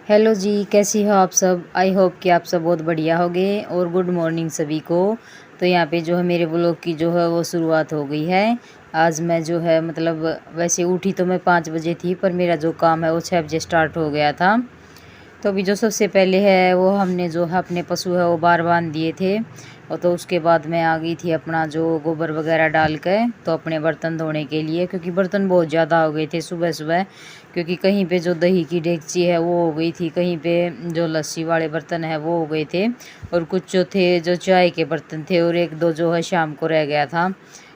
Hello जी, कैसी हो आप सब। आई होप कि आप सब बहुत बढ़िया होगे और गुड मॉर्निंग सभी को। तो यहाँ पे जो है मेरे व्लॉग की जो है वो शुरुआत हो गई है। आज मैं जो है मतलब वैसे उठी तो मैं 5 बजे थी, पर मेरा जो काम है वो 6 बजे स्टार्ट हो गया था। तो अभी जो सबसे पहले है वो हमने जो है अपने पशु है वो बार बांध दिए थे। और तो उसके बाद मैं आ गई थी अपना जो गोबर वगैरह डाल के तो अपने बर्तन धोने के लिए, क्योंकि बर्तन बहुत ज़्यादा हो गए थे सुबह सुबह। क्योंकि कहीं पे जो दही की डेगची है वो हो गई थी, कहीं पे जो लस्सी वाले बर्तन है वो हो गए थे, और कुछ जो थे जो चाय के बर्तन थे, और एक दो जो है शाम को रह गया था।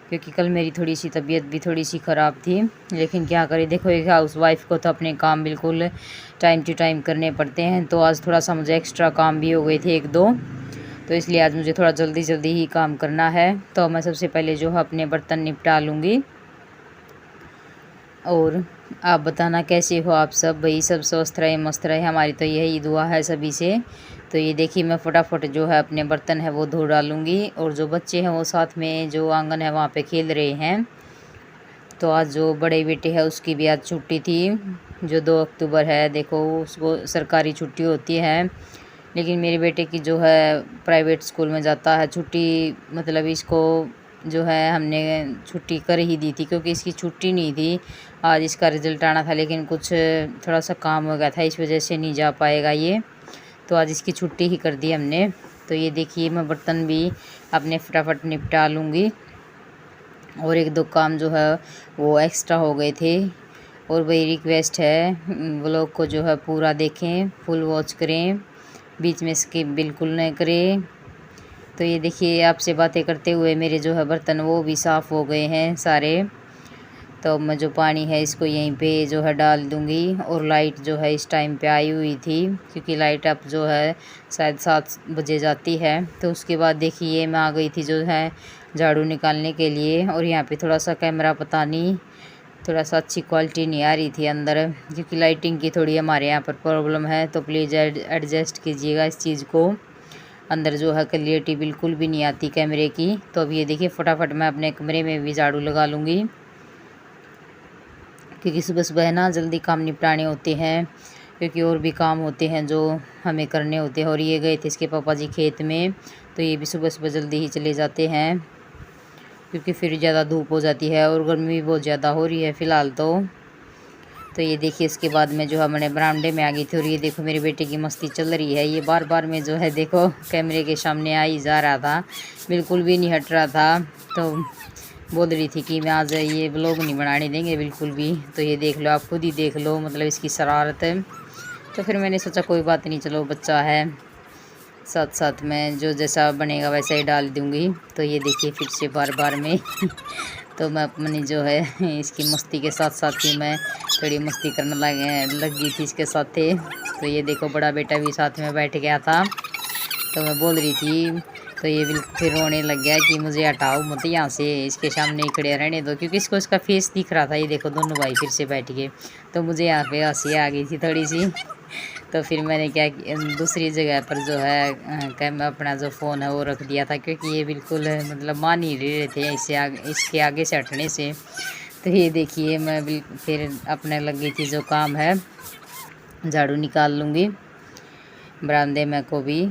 क्योंकि कल मेरी थोड़ी सी तबीयत भी थोड़ी सी ख़राब थी। लेकिन क्या करें, देखो एक हाउस वाइफ को तो अपने काम बिल्कुल टाइम टू टाइम करने पड़ते हैं। तो आज थोड़ा सा मुझे एक्स्ट्रा काम भी हो गए थे एक दो, तो इसलिए आज मुझे थोड़ा जल्दी जल्दी ही काम करना है। तो मैं सबसे पहले जो है अपने बर्तन निपटा लूँगी। और आप बताना कैसे हो आप सब, भाई सब स्वस्थ रहे मस्त रहे, हमारी तो यही दुआ है सभी से। तो ये देखिए मैं फटाफट जो है अपने बर्तन है वो धो डालूँगी। और जो बच्चे हैं वो साथ में जो आंगन है वहाँ पे खेल रहे हैं। तो आज जो बड़े बेटे है उसकी भी आज छुट्टी थी, जो 2 अक्टूबर है, देखो उसको सरकारी छुट्टी होती है। लेकिन मेरे बेटे की जो है प्राइवेट स्कूल में जाता है, छुट्टी मतलब इसको जो है हमने छुट्टी कर ही दी थी, क्योंकि इसकी छुट्टी नहीं थी। आज इसका रिज़ल्ट आना था, लेकिन कुछ थोड़ा सा काम हो गया था, इस वजह से नहीं जा पाएगा ये। तो आज इसकी छुट्टी ही कर दी हमने। तो ये देखिए मैं बर्तन भी अपने फटाफट निपटा लूँगी। और एक दो काम जो है वो एक्स्ट्रा हो गए थे। और वही रिक्वेस्ट है, व्लॉग को जो है पूरा देखें, फुल वॉच करें, बीच में स्किप बिल्कुल नहीं करें। तो ये देखिए आपसे बातें करते हुए मेरे जो है बर्तन वो भी साफ़ हो गए हैं सारे। तो मैं जो पानी है इसको यहीं पे जो है डाल दूँगी। और लाइट जो है इस टाइम पे आई हुई थी, क्योंकि लाइट अब जो है शायद 7 बजे जाती है। तो उसके बाद देखिए मैं आ गई थी जो है झाड़ू निकालने के लिए। और यहाँ पे थोड़ा सा कैमरा पता नहीं थोड़ा सा अच्छी क्वालिटी नहीं आ रही थी अंदर, क्योंकि लाइटिंग की थोड़ी हमारे यहाँ पर प्रॉब्लम है। तो प्लीज़ एडजस्ट कीजिएगा इस चीज़ को। अंदर जो है क्लियरिटी बिल्कुल भी नहीं आती कैमरे की। तो अब ये देखिए फटाफट मैं अपने कमरे में भी झाड़ू लगा लूँगी, क्योंकि सुबह सुबह ना जल्दी काम निपटाने होते हैं, क्योंकि और भी काम होते हैं जो हमें करने होते हैं। और ये गए थे इसके पापा जी खेत में, तो ये भी सुबह सुबह जल्दी ही चले जाते हैं, क्योंकि फिर ज़्यादा धूप हो जाती है और गर्मी भी बहुत ज़्यादा हो रही है फ़िलहाल तो ये देखिए इसके बाद में जो है मैंने बरामदे में आ गई थी। और ये देखो मेरे बेटे की मस्ती चल रही है, ये बार बार में जो है देखो कैमरे के सामने आ ही जा रहा था, बिल्कुल भी नहीं हट रहा था। तो बोल रही थी कि मैं आज ये व्लॉग नहीं बनाने देंगे बिल्कुल भी। तो ये देख लो, आप खुद ही देख लो, मतलब इसकी शरारत है। तो फिर मैंने सोचा कोई बात नहीं, चलो बच्चा है, साथ साथ में जो जैसा बनेगा वैसा ही डाल दूँगी। तो ये देखिए फिर से बार बार में तो मैं अपनी जो है इसकी मस्ती के साथ साथ ही मैं थोड़ी मस्ती करने लगी थी इसके साथ थे। तो ये देखो बड़ा बेटा भी साथ में बैठ गया था। तो मैं बोल रही थी, तो ये बिल्कुल फिर रोने लग गया कि मुझे हटाओ मत यहाँ से, इसके सामने ही खड़े रहने दो, क्योंकि इसको इसका फेस दिख रहा था। ये देखो दोनों भाई फिर से बैठ गए, तो मुझे यहाँ पे हंसी आ गई थी थोड़ी सी। तो फिर मैंने क्या दूसरी जगह पर जो है कैम अपना जो फ़ोन है वो रख दिया था, क्योंकि ये बिल्कुल मतलब मान ही रहे थे इसके आगे से हटने से। तो ये देखिए मैं फिर अपने लगी थी जो काम है, झाड़ू निकाल लूँगी बरामदे में को भी।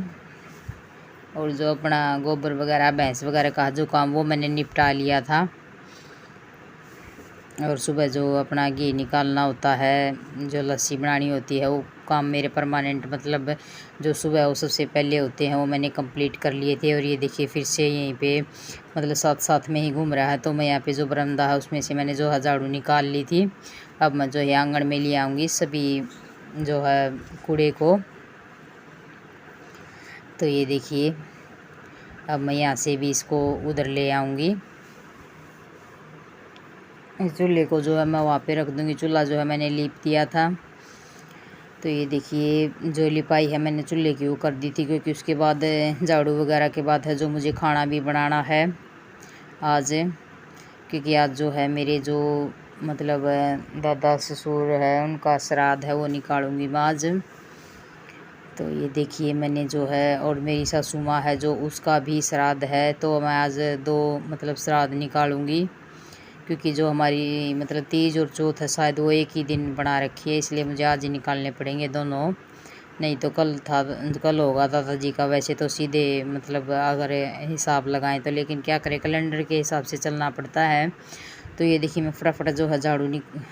और जो अपना गोबर वगैरह भैंस वगैरह का जो काम वो मैंने निपटा लिया था। और सुबह जो अपना घी निकालना होता है, जो लस्सी बनानी होती है, वो काम मेरे परमानेंट मतलब जो सुबह वो सबसे पहले होते हैं वो मैंने कंप्लीट कर लिए थे। और ये देखिए फिर से यहीं पे मतलब साथ साथ में ही घूम रहा है। तो मैं यहाँ पे जो बरामदा है उसमें से मैंने जो है झाड़ू निकाल ली थी। अब मैं जो है आंगन में ले आऊँगी सभी जो है कूड़े को। तो ये देखिए अब मैं यहाँ से भी इसको उधर ले आऊँगी। इस चूल्हे को जो है मैं वहाँ पे रख दूँगी, चूल्हा जो है मैंने लीप दिया था। तो ये देखिए जो लिपाई है मैंने चूल्हे की वो कर दी थी, क्योंकि उसके बाद झाड़ू वगैरह के बाद है जो मुझे खाना भी बनाना है आज। क्योंकि आज जो है मेरे जो मतलब दादा ससुर है उनका श्राद्ध है वो निकालूंगी मैं आज। तो ये देखिए मैंने जो है, और मेरी सासू माँ है जो उसका भी श्राद्ध है, तो मैं आज दो मतलब श्राद्ध निकालूंगी। क्योंकि जो हमारी मतलब तीज और चौथ है शायद वो एक ही दिन बना रखी है, इसलिए मुझे आज ही निकालने पड़ेंगे दोनों। नहीं तो कल होगा दादा जी का। वैसे तो सीधे मतलब अगर हिसाब लगाएं तो, लेकिन क्या करें, कैलेंडर के हिसाब से चलना पड़ता है। तो ये देखिए मैं फटाफट जो है झाड़ू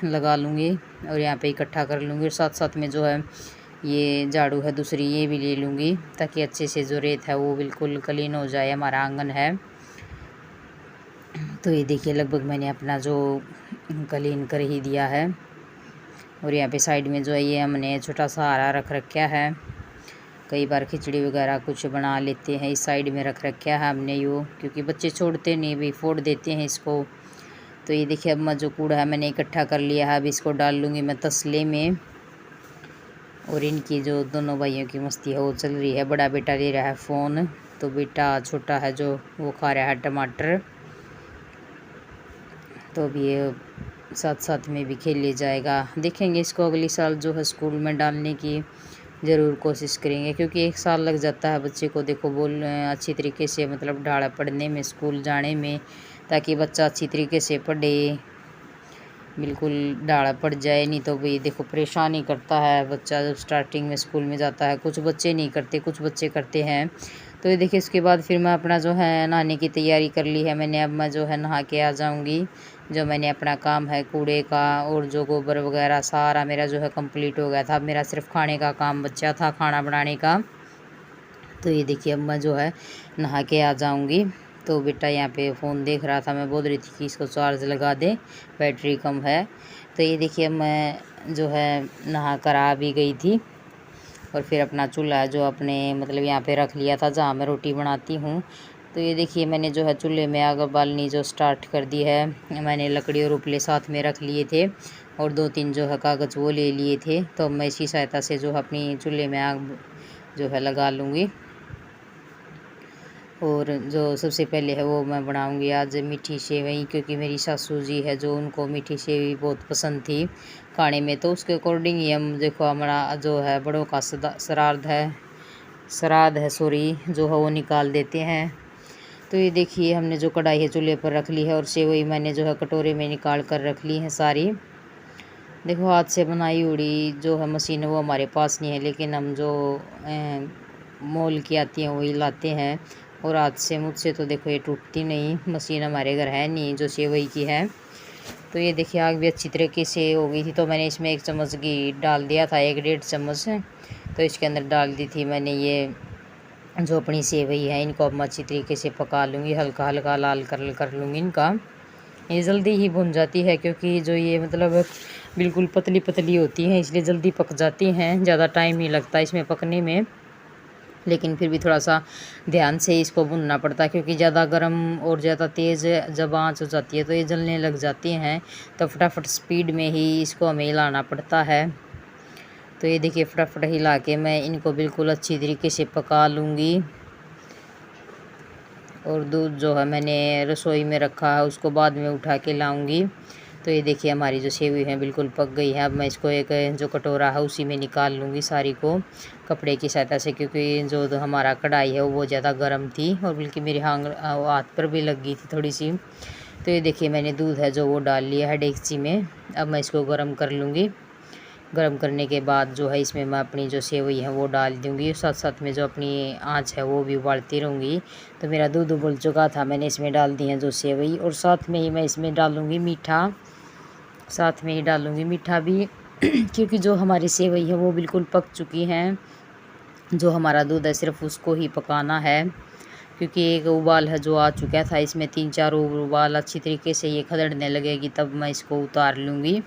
लगा लूँगी और यहाँ पे इकट्ठा कर लूँगी, और साथ साथ में जो है ये झाड़ू है दूसरी ये भी ले लूँगी, ताकि अच्छे से जो रेत है वो बिल्कुल क्लीन हो जाए। हमारा आंगन है तो ये देखिए लगभग मैंने अपना जो क्लीन कर ही दिया है। और यहाँ पे साइड में जो है ये हमने छोटा सा हारा रख रखा है। कई बार खिचड़ी वगैरह कुछ बना लेते हैं, इस साइड में रख रखा है हमने यूँ, क्योंकि बच्चे छोड़ते नहीं भी, फोड़ देते हैं इसको। तो ये देखिए अब मैं जो कूड़ा है मैंने इकट्ठा कर लिया है, अब इसको डाल लूँगी मैं तसले में। और इनकी जो दोनों भाइयों की मस्ती है वो चल रही है। बड़ा बेटा ले रहा है फ़ोन, तो बेटा छोटा है जो वो खा रहा है टमाटर। तो अभी ये साथ साथ में भी खेल ले जाएगा। देखेंगे इसको अगली साल जो है स्कूल में डालने की ज़रूर कोशिश करेंगे, क्योंकि 1 साल लग जाता है बच्चे को देखो अच्छी तरीके से मतलब ढाला पढ़ने में, स्कूल जाने में, ताकि बच्चा अच्छी तरीके से पढ़े, बिल्कुल ढाला पड़ जाए। नहीं तो भाई देखो परेशानी करता है बच्चा जब स्टार्टिंग में स्कूल में जाता है। कुछ बच्चे नहीं करते, कुछ बच्चे करते हैं। तो ये देखिए इसके बाद फिर मैं अपना जो है नहाने की तैयारी कर ली है मैंने। अब मैं जो है नहा के आ जाऊंगी। जो मैंने अपना काम है कूड़े का और जो गोबर वगैरह सारा मेरा जो है कंप्लीट हो गया था। अब मेरा सिर्फ खाने का काम बचा था, खाना बनाने का। तो ये देखिए अब मैं जो है नहा के आ जाऊंगी। तो बेटा यहाँ पे फ़ोन देख रहा था, मैं बोल रही थी कि इसको चार्ज लगा दे, बैटरी कम है। तो ये देखिए मैं जो है नहा कर आ भी गई थी, और फिर अपना चूल्हा जो अपने मतलब यहाँ पे रख लिया था जहाँ मैं रोटी बनाती हूँ। तो ये देखिए मैंने जो है चूल्हे में आग बालनी जो स्टार्ट कर दी है। मैंने लकड़ी और उपले साथ में रख लिए थे, और 2-3 जो है कागज़ वो ले लिए थे। तो मैं इसी सहायता से जो अपनी चूल्हे में आग जो है लगा लूँगी। और जो सबसे पहले है वो मैं बनाऊंगी आज मीठी सेवई, क्योंकि मेरी सासू जी है जो उनको मीठी सेवई बहुत पसंद थी खाने में। तो उसके अकॉर्डिंग ही हम देखो हमारा जो है बड़ों का श्राद्ध है सॉरी जो है वो निकाल देते हैं। तो ये देखिए हमने जो कढ़ाई है चूल्हे पर रख ली है, और सेवई मैंने जो है कटोरे में निकाल कर रख ली है सारी। देखो हाथ से बनाई हुई जो है मशीन है वो हमारे पास नहीं है, लेकिन हम जो मोल की आती हैं वही लाते हैं। और हाथ से मुझसे तो देखो ये टूटती नहीं, मशीन हमारे घर है नहीं जो सेवई की है। तो ये देखिए आग भी अच्छी तरीके से हो गई थी। तो मैंने इसमें 1 चम्मच घी डाल दिया था, 1-1.5 चम्मच। तो इसके अंदर डाल दी थी मैंने ये जो अपनी सेवई है। इनको अब मैं अच्छी तरीके से पका लूँगी, हल्का हल्का लाल कर लूँगी इनका। ये जल्दी ही भुन जाती है, क्योंकि जो ये मतलब बिल्कुल पतली पतली होती हैं, इसलिए जल्दी पक जाती हैं, ज़्यादा टाइम नहीं लगता इसमें पकने में। लेकिन फिर भी थोड़ा सा ध्यान से इसको भुनना पड़ता है, क्योंकि ज़्यादा गर्म और ज़्यादा तेज़ जब आँच हो जाती है तो ये जलने लग जाती हैं। तो फटाफट स्पीड में ही इसको हमें हिलाना पड़ता है। तो ये देखिए फटाफट हिला के मैं इनको बिल्कुल अच्छी तरीके से पका लूँगी। और दूध जो है मैंने रसोई में रखा है उसको बाद में उठा के लाऊंगी। तो ये देखिए हमारी जो सेवी है बिल्कुल पक गई है। अब मैं इसको एक जो कटोरा है उसी में निकाल लूँगी सारी को कपड़े की सहायता से, क्योंकि जो हमारा कढ़ाई है वो ज़्यादा गर्म थी, और बल्कि मेरे हाथ पर भी लग गई थी थोड़ी सी। तो ये देखिए मैंने दूध है जो वो डाल लिया है डेगची में। अब मैं इसको गर्म कर लूँगी। गर्म करने के बाद जो है इसमें मैं अपनी जो सेवई है वो डाल दूँगी, साथ साथ में जो अपनी आँच है वो भी उबालती रहूँगी। तो मेरा दूध उबल चुका था, मैंने इसमें डाल दी है जो सेवई, और साथ में ही मैं इसमें डालूँगी मीठा, साथ में ही डालूँगी मीठा भी क्योंकि जो हमारी सेवई है वो बिल्कुल पक चुकी हैं। जो हमारा दूध है सिर्फ उसको ही पकाना है, क्योंकि एक उबाल है जो आ चुका था, इसमें 3-4 उबाल अच्छी तरीके से ये खदड़ने लगेगी तब मैं इसको उतार लूँगी।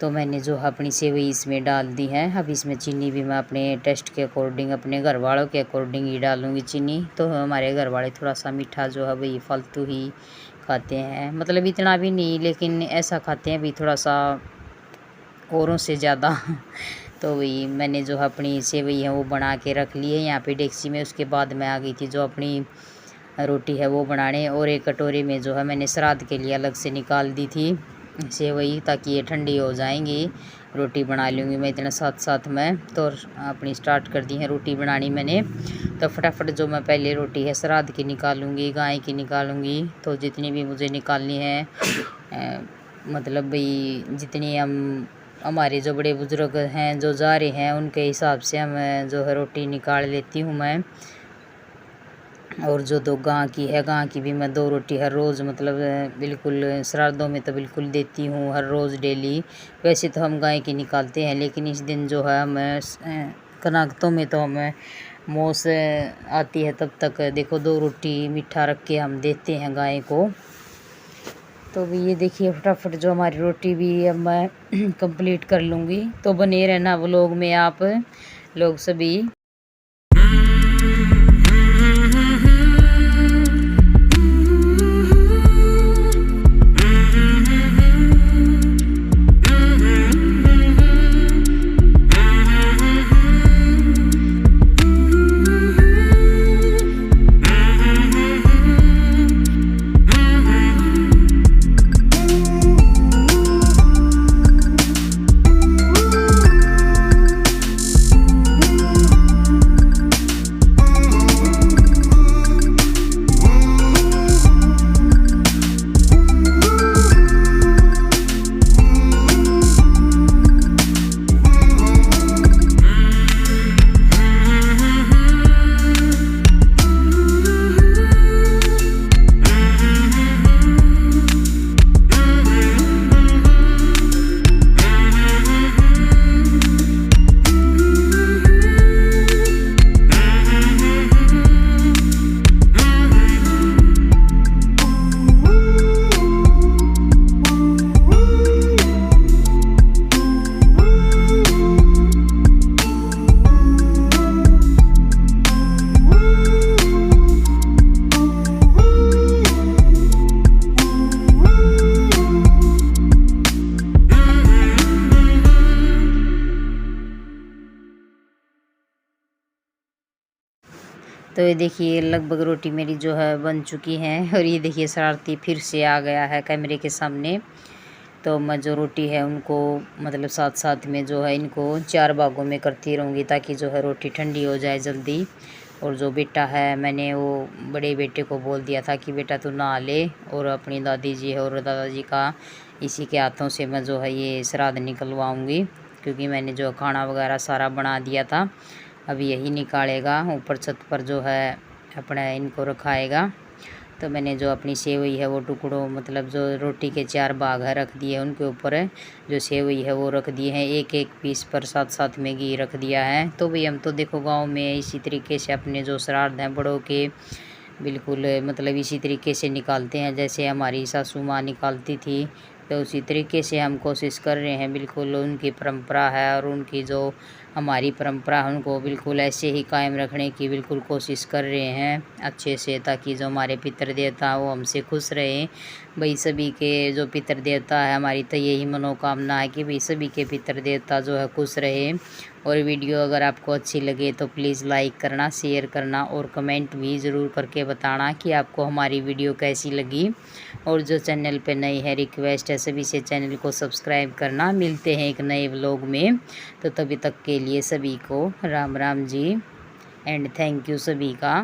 तो मैंने जो है अपनी सेवई इसमें डाल दी है। अब इसमें चीनी भी मैं अपने टेस्ट के अकॉर्डिंग, अपने घर वालों के अकॉर्डिंग ही डालूँगी चीनी। तो हमारे घर वाले थोड़ा सा मीठा जो है भाई फालतू ही खाते हैं, मतलब इतना भी नहीं, लेकिन ऐसा खाते हैं भाई थोड़ा सा औरों से ज़्यादा तो वही मैंने जो है अपनी सेवई है वो बना के रख ली है यहाँ पे डेगची में। उसके बाद मैं आ गई थी जो अपनी रोटी है वो बनाने, और एक कटोरे में जो है मैंने श्राद्ध के लिए अलग से निकाल दी थी। सेवई, ताकि ये ठंडी हो जाएंगी। रोटी बना लूँगी मैं इतना साथ साथ में। तो अपनी स्टार्ट कर दी है रोटी बनानी मैंने। तो फटाफट जो मैं पहले रोटी है श्राद्ध की निकालूँगी, गाय की निकालूँगी। तो जितनी भी मुझे निकालनी है मतलब भाई जितनी हमारे जो बड़े बुजुर्ग हैं जो जा रहे हैं उनके हिसाब से हम जो है रोटी निकाल लेती हूँ मैं। और जो 2 गाँ की है, गाँ की भी मैं 2 रोटी हर रोज़ मतलब बिल्कुल श्राद्धों में तो बिल्कुल देती हूँ हर रोज़ डेली। वैसे तो हम गाय की निकालते हैं, लेकिन इस दिन जो है हम कनाकतों में तो हमें मोस आती है तब तक देखो 2 रोटी मीठा रख के हम देते हैं गाय को। तो भी ये देखिए फटाफट जो हमारी रोटी भी अब मैं कंप्लीट कर लूँगी। तो बने रहना व्लॉग में आप लोग सभी। तो ये देखिए लगभग रोटी मेरी जो है बन चुकी है। और ये देखिए शरारती फिर से आ गया है कैमरे के सामने। तो मैं जो रोटी है उनको मतलब साथ साथ में जो है इनको 4 भागों में करती रहूँगी, ताकि जो है रोटी ठंडी हो जाए जल्दी। और जो बेटा है मैंने वो बड़े बेटे को बोल दिया था कि बेटा तू नहा ले, और अपनी दादी जी और दादाजी का इसी के हाथों से मैं जो है ये श्राद्ध निकलवाऊँगी, क्योंकि मैंने जो खाना वगैरह सारा बना दिया था। अब यही निकालेगा, ऊपर छत पर जो है अपना इनको रखाएगा। तो मैंने जो अपनी सेवई है वो टुकड़ों मतलब जो रोटी के 4 भाग है रख दिए, उनके ऊपर जो सेवई है वो रख दिए हैं, एक एक पीस पर साथ साथ में घी रख दिया है। तो भाई हम तो देखो गांव में इसी तरीके से अपने जो श्राद्ध हैं बड़ों के बिल्कुल मतलब इसी तरीके से निकालते हैं, जैसे हमारी सासू माँ निकालती थी। तो उसी तरीके से हम कोशिश कर रहे हैं, बिल्कुल उनकी परंपरा है और उनकी जो हमारी परंपरा है उनको बिल्कुल ऐसे ही कायम रखने की बिल्कुल कोशिश कर रहे हैं अच्छे से, ताकि जो हमारे पितृ देवता वो हमसे खुश रहें। भाई सभी के जो पितृ देवता है हमारी तो यही मनोकामना है कि भाई सभी के पितृ देवता जो है खुश रहे। और वीडियो अगर आपको अच्छी लगे तो प्लीज़ लाइक करना, शेयर करना और कमेंट भी ज़रूर करके बताना कि आपको हमारी वीडियो कैसी लगी। और जो चैनल पे नई है रिक्वेस्ट है सभी से चैनल को सब्सक्राइब करना। मिलते हैं एक नए व्लॉग में, तो तभी तक के लिए सभी को Ram Ram ji and thank you सभी का।